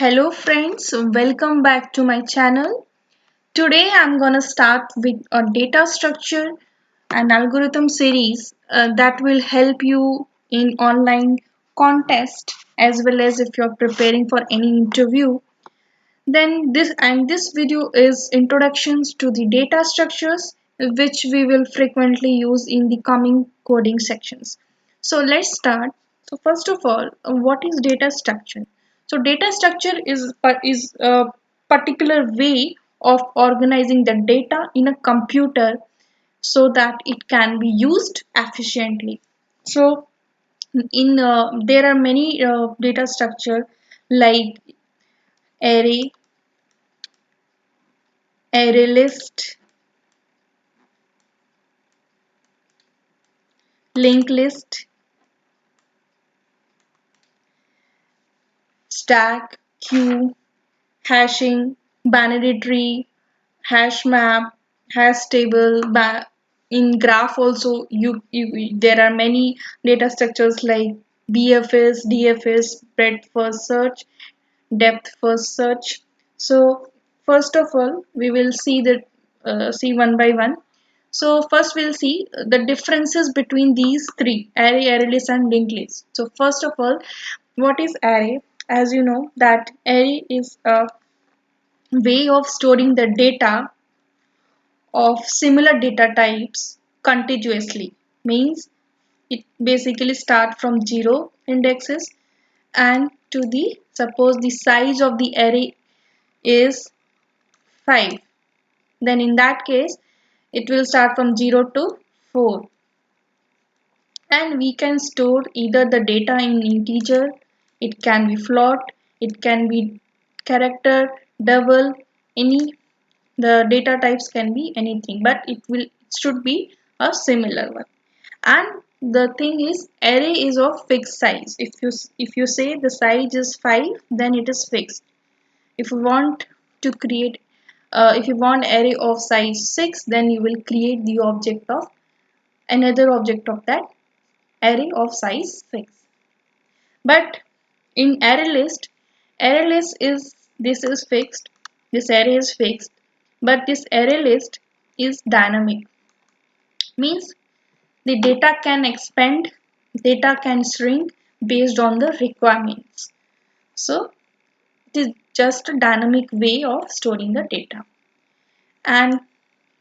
Hello friends, welcome back to my channel. Today I'm gonna start with a data structure and algorithm series that will help you in online contest as well as if you're preparing for any interview. Then this video is introductions to the data structures which we will frequently use in the coming coding sections. So let's start. So first of all, what is data structure? So data structure is a particular way of organizing the data in a computer so that it can be used efficiently. So in there are many data structure like array, array list, linked list, stack, queue, hashing, binary tree, hash map, hash table. In graph also, there are many data structures like BFS, DFS, breadth first search, depth first search. So first of all, we will see one by one. So first we'll see the differences between these three: array, array list, and linked list. So first of all, what is array? As you know that array is a way of storing the data of similar data types contiguously. Means it basically start from zero indexes and to the suppose the size of the array is 5, then in that case it will start from 0 to 4, and we can store either the data in integer, it can be float, it can be character, double, any, the data types can be anything, but it should be a similar one. And the thing is array is of fixed size. If you say the size is 5, then it is fixed. If you want to create if you want array of size 6, then you will create the object of another object of that array of size 6. But in array list is this is fixed, this array is fixed, but this array list is dynamic. Means the data can expand, data can shrink based on the requirements. So it is just a dynamic way of storing the data. And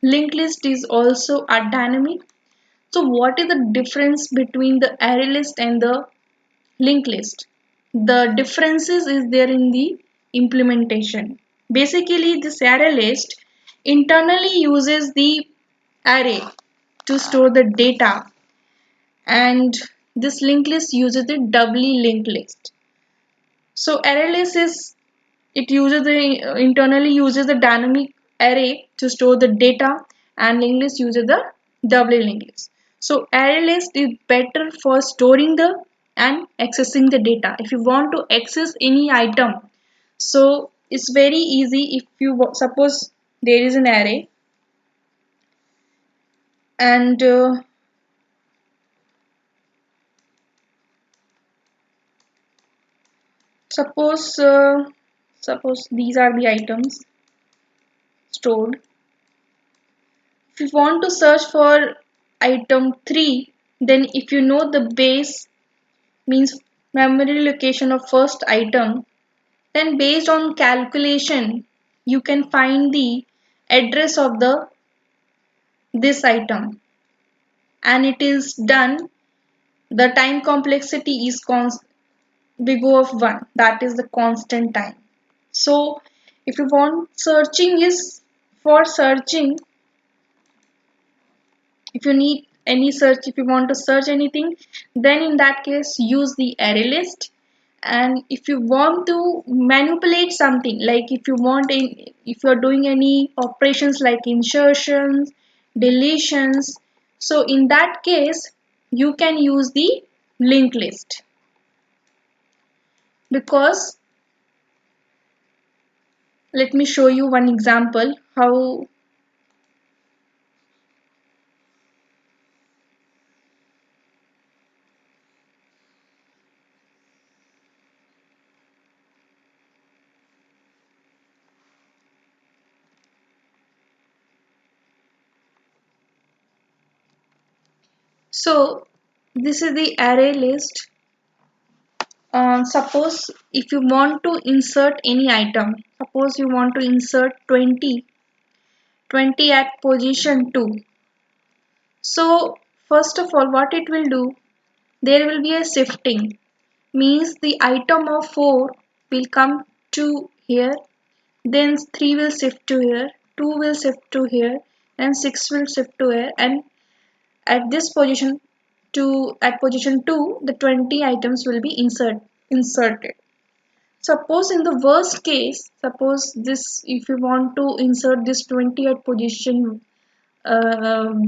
linked list is also a dynamic. So what is the difference between the array list and the linked list? The differences is there in the implementation. Basically this array list internally uses the array to store the data, and this linked list uses the doubly linked list. So array list is it uses the internally uses the dynamic array to store the data, and linked list uses the doubly linked list. So array list is better for storing the and accessing the data. If you want to access any item, so it's very easy. If you suppose there is an array and suppose suppose these are the items stored. If you want to search for item 3, then if you know the base means memory location of first item, then based on calculation you can find the address of the this item, and it is done. The time complexity is big O of 1, that is the constant time. So if you want searching is for searching, if you need any search, if you want to search anything, then in that case use the array list. And if you want to manipulate something, like if you are doing any operations like insertions, deletions, so in that case you can use the linked list. Because let me show you one example how. So this is the array list. Suppose if you want to insert any item, suppose you want to insert 20 at position 2. So first of all, what it will do, there will be a shifting, means the item of 4 will come to here, then 3 will shift to here, 2 will shift to here, and 6 will shift to here, and at this position at position 2 the 20 items will be inserted. Suppose in the worst case, suppose this, if you want to insert this 20 at position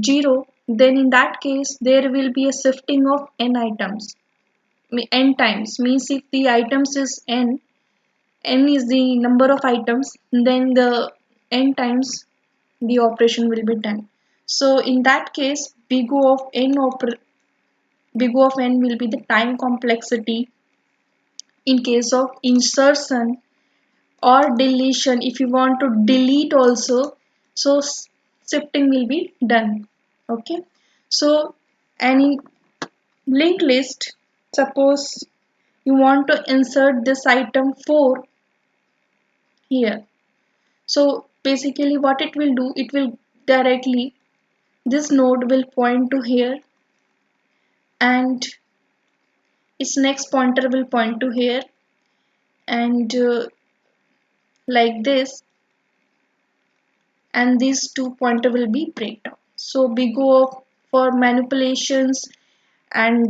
0, then in that case there will be a shifting of n items. N times means if the items is n is the number of items, then the n times the operation will be done. So in that case, big O of n will be the time complexity in case of insertion or deletion. If you want to delete also, so shifting will be done. Okay, so and in linked list, suppose you want to insert this item 4 here. So basically what it will do, it will directly, this node will point to here, and its next pointer will point to here, and like this, and these two pointer will be breakdown. So big O for manipulations and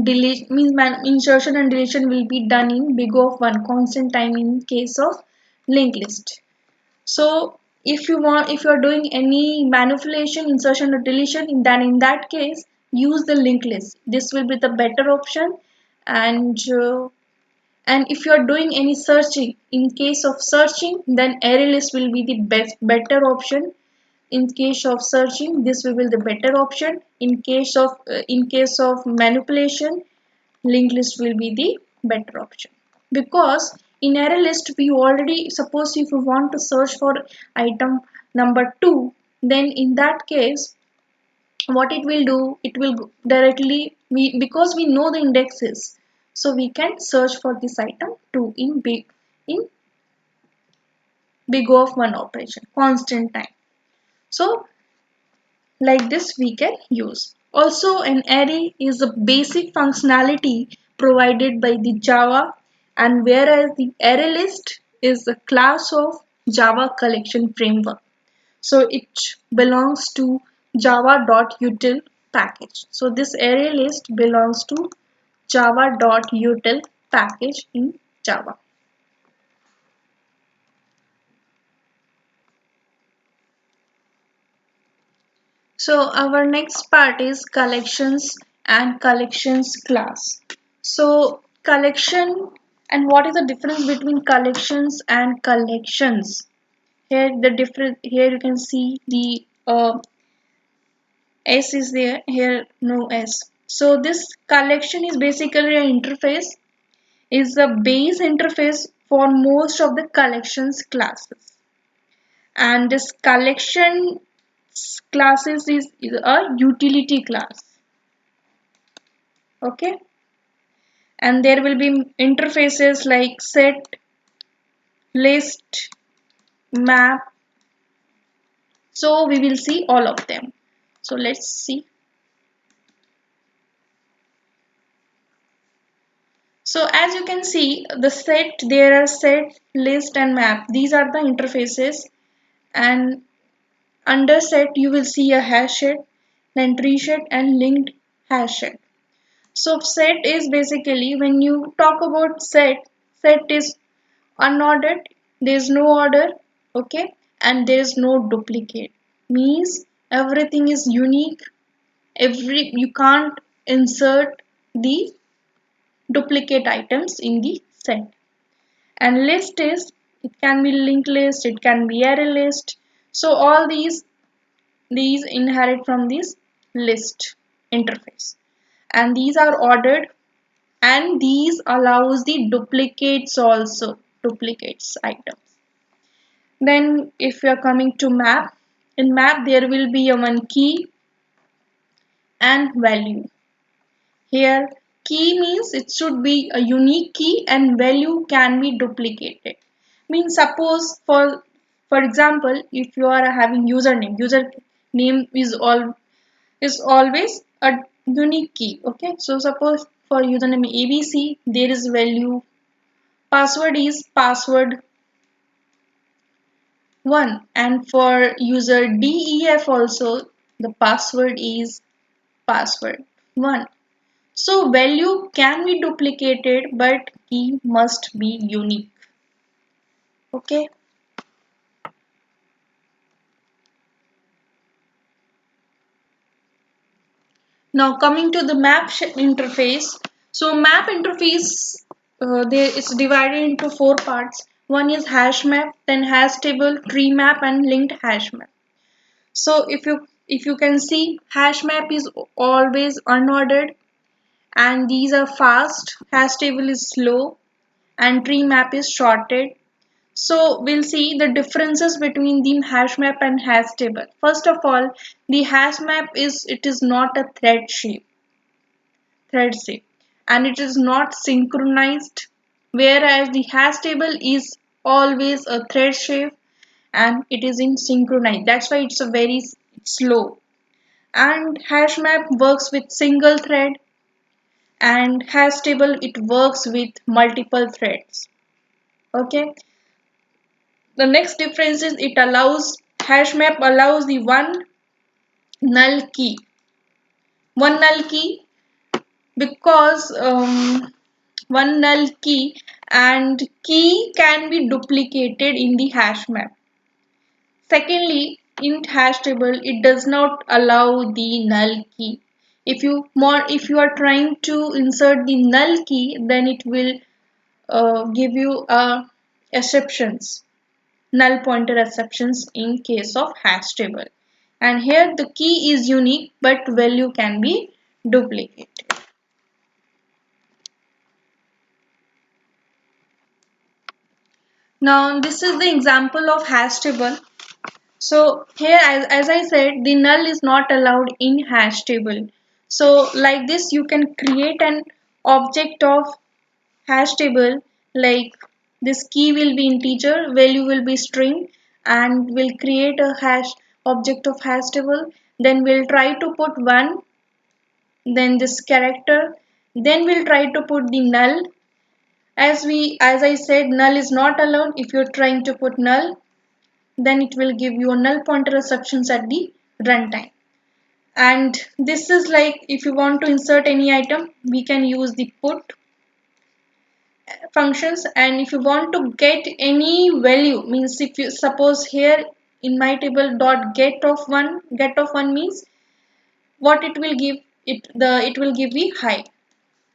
delete means insertion and deletion will be done in big O of 1 constant time in case of linked list. So if you are doing any manipulation, insertion or deletion, then in that case use the linked list. This will be the better option. And if you are doing any searching, in case of searching, then array list will be the better option. In case of searching, this will be the better option. In case of manipulation, linked list will be the better option, because in array list we already, suppose if you want to search for item number 2, then in that case what it will do, it will directly, because we know the indexes, so we can search for this item 2 in big O of 1 operation constant time. So like this we can use. Also, an array is a basic functionality provided by the Java, and whereas the array list is a class of Java collection framework. So it belongs to java.util package. So this array list belongs to java.util package in Java. So our next part is collections and collections class. So collection, and what is the difference between collections and collections? Here the difference, here you can see the S is there, here no S. So this collection is basically an interface, is the base interface for most of the collections classes. And this collection classes is a utility class. Okay, and there will be interfaces like set, list, map. So we will see all of them. So let's see. So as you can see, the set, there are set, list and map. These are the interfaces, and under set you will see a hash set, then tree set and linked hash set. So set is basically, when you talk about set, set is unordered, there is no order, okay, and there is no duplicate. Means everything is unique. You can't insert the duplicate items in the set. And list is, it can be linked list, it can be array list. So all these inherit from this list interface, and these are ordered, and these allows the duplicates also, duplicates items. Then if you are coming to map, in map there will be a one key, and value. Here, key means it should be a unique key and value can be duplicated. Means suppose for example, if you are having username is always a unique key. Okay, so suppose for username ABC there is value, password is password 1, and for user DEF also the password is password 1. So value can be duplicated but key must be unique. Okay. Now coming to the map interface. So map interface there is divided into four parts. One is hash map, then hash table, tree map, and linked hash map. So if you can see, hash map is always unordered and these are fast. Hash table is slow and tree map is sorted. So we'll see the differences between the hash map and hash table. First of all, the hash map is not a thread shape, and it is not synchronized, whereas the hash table is always a thread shape and it is in synchronized. That's why it's a very slow. And hash map works with single thread and hash table it works with multiple threads. Okay. The next difference is it allows hash map allows the null key one null key because one null key and key can be duplicated in the hash map. Secondly, in hash table it does not allow the null key. If you are trying to insert the null key, then it will give you exceptions, null pointer exceptions in case of hash table. And here the key is unique but value can be duplicated. Now this is the example of hash table. So here as I said, the null is not allowed in hash table. So like this you can create an object of hash table, like this key will be integer, value will be string, and we'll create a hash object of hash table. Then we'll try to put 1, then this character, then we'll try to put the null. As I said, null is not allowed. If you're trying to put null, then it will give you a null pointer exceptions at the runtime. And this is like if you want to insert any item, we can use the put functions. And if you want to get any value, means if you suppose here in my table dot get of one means what it will give, it will give me high.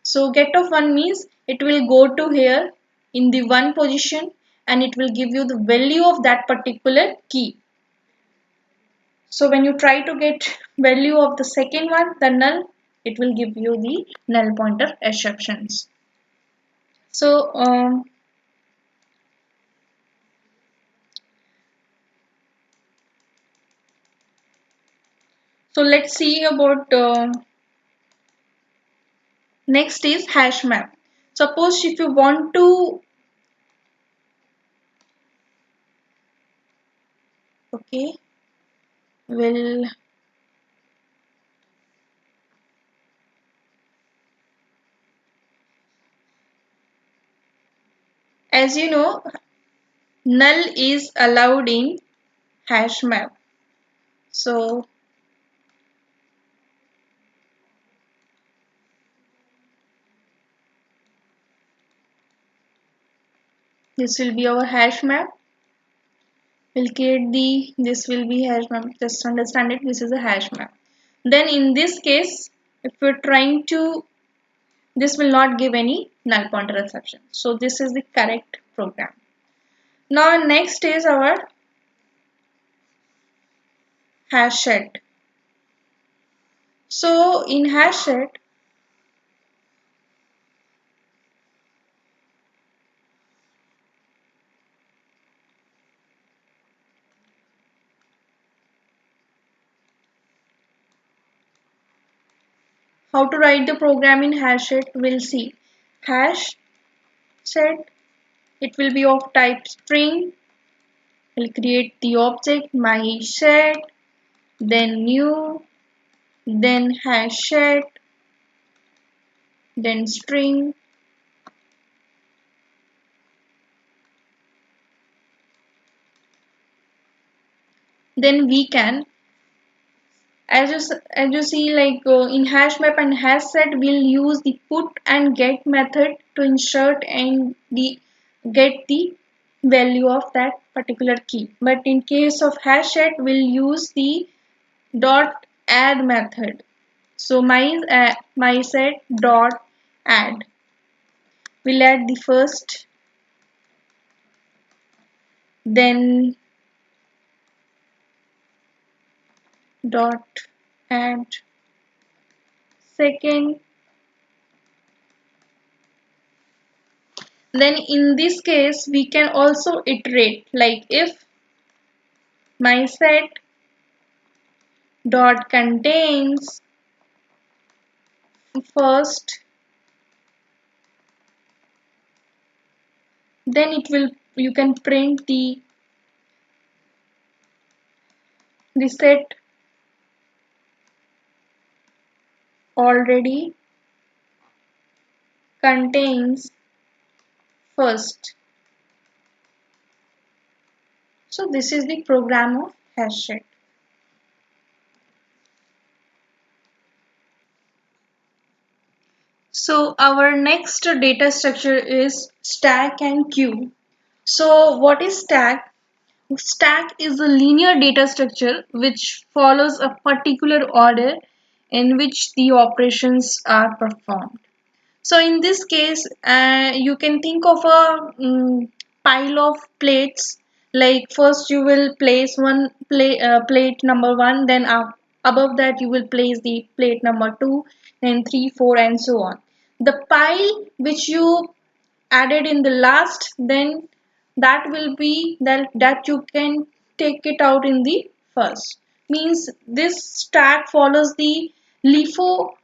So get of one means it will go to here in the one position and it will give you the value of that particular key. So when you try to get value of the second one, the null, it will give you the null pointer exceptions. So let's see about next is hash map. Suppose if you want to, okay, well, as you know, null is allowed in hash map. So this will be our hash map. We'll create this will be hash map. Just understand it. This is a hash map. Then in this case, if you're trying to, this will not give any null pointer exception. So this is the correct program. Now next is our hash set. So in hash set, How to write the program in hash set? We'll see. Hash set, it will be of type string. We'll create the object my set, then new, then hash set, then string. Then we can, as you see, like in hash map and hash set, we'll use the put and get method to insert and the get the value of that particular key. But in case of hash set, we'll use the dot add method. So my set dot add. We'll add the first, then dot add second. Then in this case we can also iterate, like if my set dot contains first, then it will, you can print the set already contains first. So this is the program of hash set. So our next data structure is stack and queue. So what is stack? Stack is a linear data structure which follows a particular order in which the operations are performed. So in this case, you can think of a pile of plates. Like first you will place plate number one, then above that you will place the plate number two, then three, four, and so on. The pile which you added in the last, then that will be that you can take it out in the first. Means this stack follows the LIFO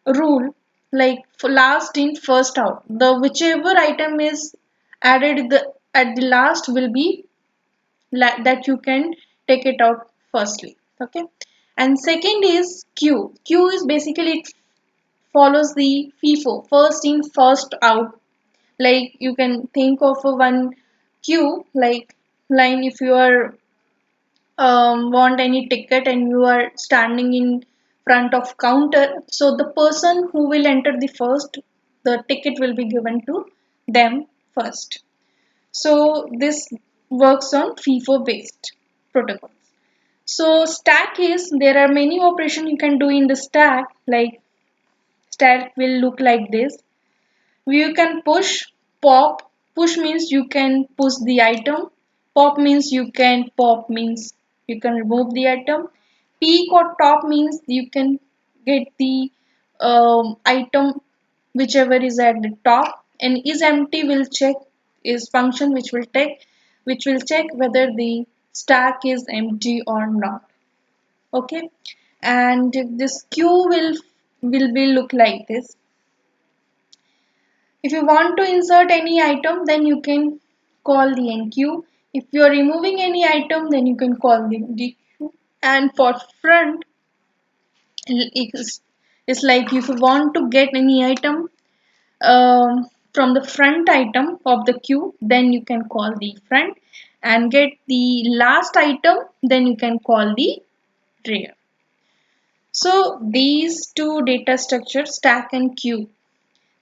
rule, like for last in first out. The whichever item is added at the last will be that you can take it out firstly. Okay, and second is queue. Queue is basically, it follows the FIFO, first in first out. Like you can think of a one queue like line. If you are want any ticket and you are standing in front of counter, so the person who will enter the first, the ticket will be given to them first. So this works on FIFO based protocol. So stack is, there are many operations you can do in the stack. Like stack will look like this. You can push, pop. Push means you can push the item. Pop means you can pop, means you can remove the item. Peek or top means you can get the item whichever is at the top. And is empty will check, is function which will check whether the stack is empty or not. Okay, and this queue will be look like this. If you want to insert any item, then you can call the enqueue. If you are removing any item, then you can call the dequeue. And for front, it's like if you want to get any item from the front item of the queue, then you can call the front, and get the last item, then you can call the rear. So these two data structures, stack and queue.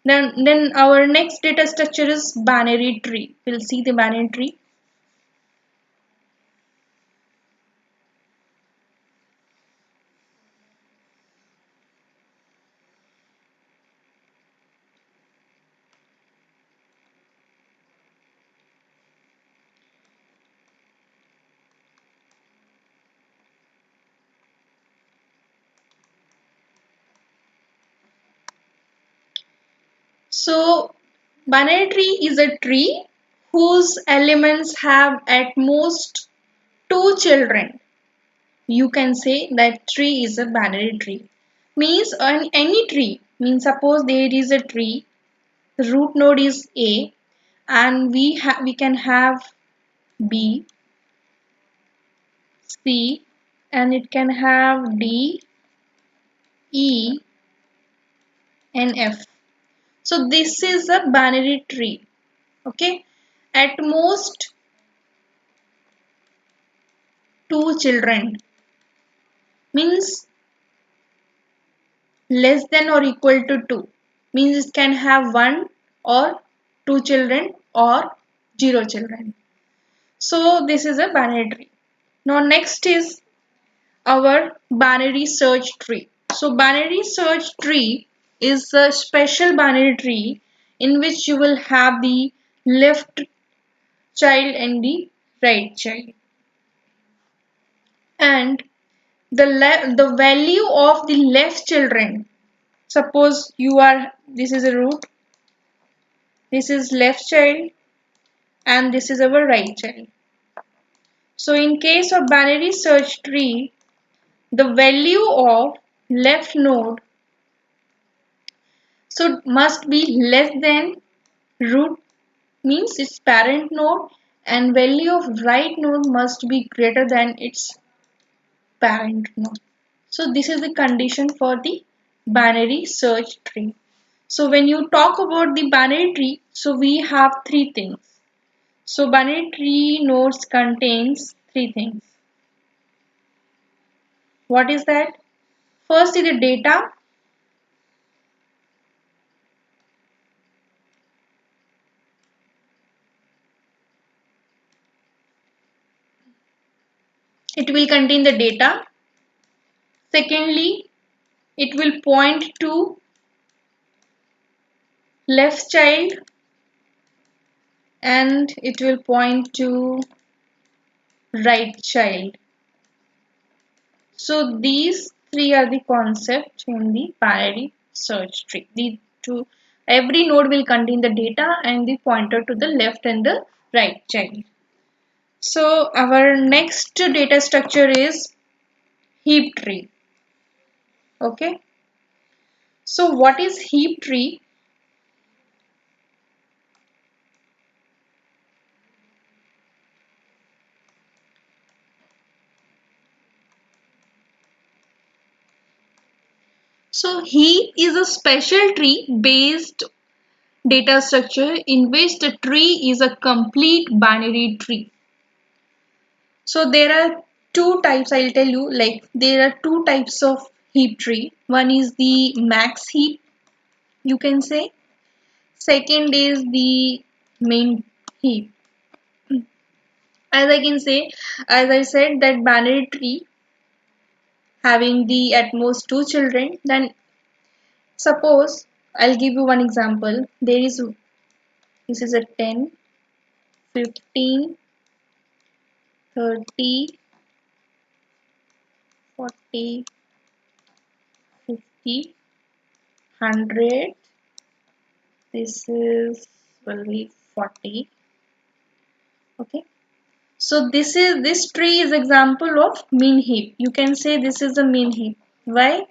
Then our next data structure is binary tree. We'll see the binary tree. So binary tree is a tree whose elements have at most two children. You can say that tree is a binary tree. means on any tree. Means suppose there is a tree, the root node is A, and we can have B, C, and it can have D, E, and F. So this is a binary tree. Okay, at most two children, means less than or equal to 2, means it can have one or two children or zero children. So this is a binary tree. Now next is our binary search tree. So binary search tree is a special binary tree in which you will have the left child and the right child, and the value of the left children. Suppose you are, this is a root, this is left child, and this is our right child. So in case of binary search tree, the value of left node so must be less than root, means its parent node, and value of right node must be greater than its parent node. So this is the condition for the binary search tree. So when you talk about the binary tree, so we have three things. So binary tree nodes contains three things. What is that? First is the data. It will contain the data. Secondly, it will point to left child, and it will point to right child. So these three are the concepts in the binary search tree. The two, every node will contain the data and the pointer to the left and the right child. So our next data structure is heap tree. Okay. So what is heap tree? So heap is a special tree based data structure in which the tree is a complete binary tree. So there are two types, I'll tell you, like there are two types of heap tree. One is the max heap, you can say. Second is the main heap. As I can say, as I said, that binary tree having the at most two children, then suppose I'll give you one example. There is, this is a 10, 15, 30, 40, 50, 100. This is will be 40. Okay. So this tree is example of mean heap. You can say this is a mean heap. Why?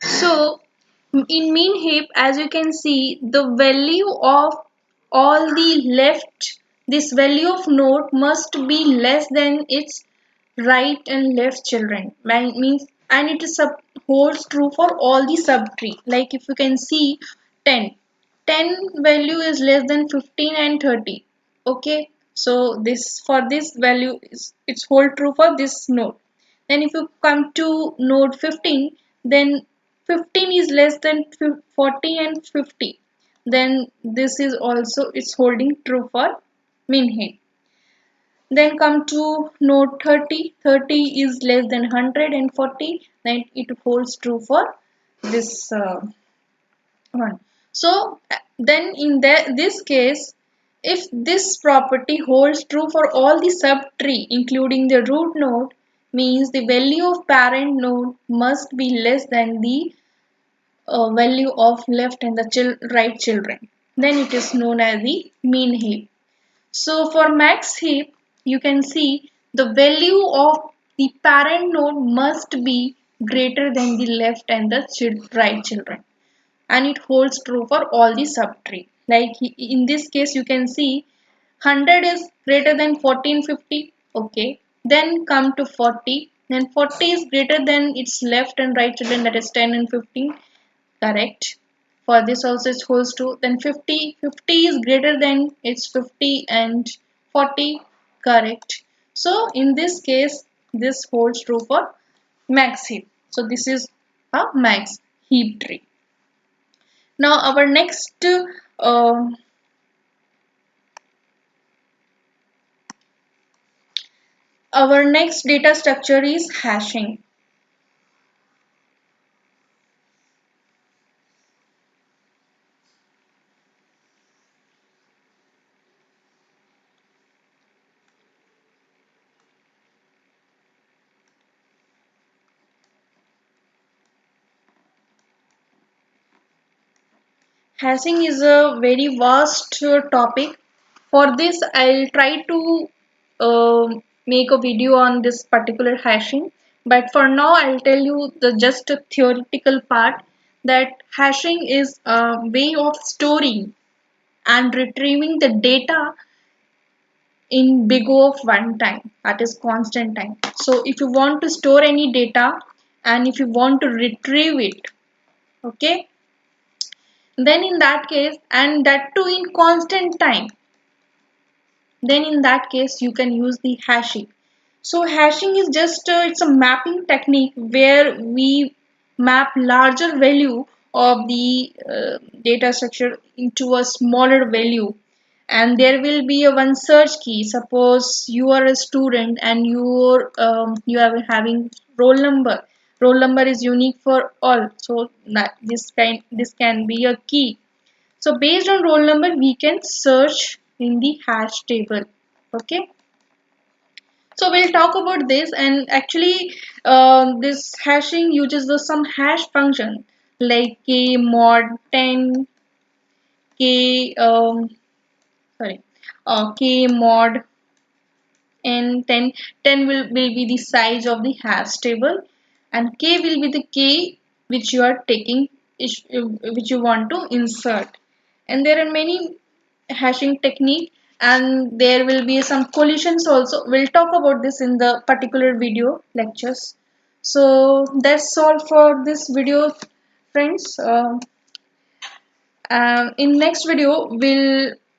So in mean heap, as you can see, the value of all the left, this value of node must be less than its right and left children. Means, and it is holds true for all the subtree. Like if you can see 10, 10 value is less than 15 and 30. Okay, so this for this value is it's hold true for this node. Then if you come to node 15, then 15 is less than 40 and 50. Then this is also it's holding true for min heap. Then come to node 30. 30 is less than 100 and 40. Then it holds true for this one. So then in this case, if this property holds true for all the subtree including the root node, means the value of parent node must be less than the value of left and the right children. then it is known as the mean heap. So for max heap, you can see the value of the parent node must be greater than the left and the right children, and it holds true for all the subtree. Like in this case, you can see 100 is greater than 1450. Okay, then come to 40, then 40 is greater than its left and right children, that is 10 and 15. Correct. For this also it holds true. Then 50, 50 is greater than its 50 and 40. Correct. So in this case, this holds true for max heap. So this is a max heap tree. Now uh, our next data structure is hashing. Hashing is a very vast topic. For this, I'll try to make a video on this particular hashing. But for now, I'll tell you the just a theoretical part, that hashing is a way of storing and retrieving the data in big O of one time, that is constant time. So if you want to store any data and if you want to retrieve it, okay, then in that case, and that too in constant time, then in that case you can use the hashing. So hashing is just it's a mapping technique where we map larger value of the data structure into a smaller value, and there will be a one search key. Suppose you are a student and you are having roll number. Roll number is unique for all, so that this can be a key. So based on roll number, we can search in the hash table. Okay. So we'll talk about this, and actually, this hashing uses the some hash function like k mod 10, k sorry, k mod n 10. 10 will be the size of the hash table, and k will be the key which you are taking, which you want to insert. And there are many hashing technique, and there will be some collisions also. We'll talk about this in the particular video lectures. So that's all for this video, friends. In next video,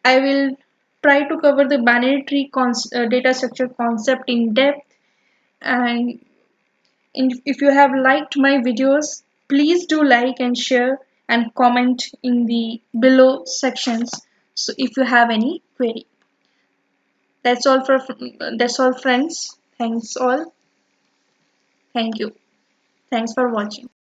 I will try to cover the binary tree data structure concept in depth. And if you have liked my videos, please do like and share and comment in the below sections. So if you have any query, that's all, friends. Thanks all. Thank you. Thanks for watching.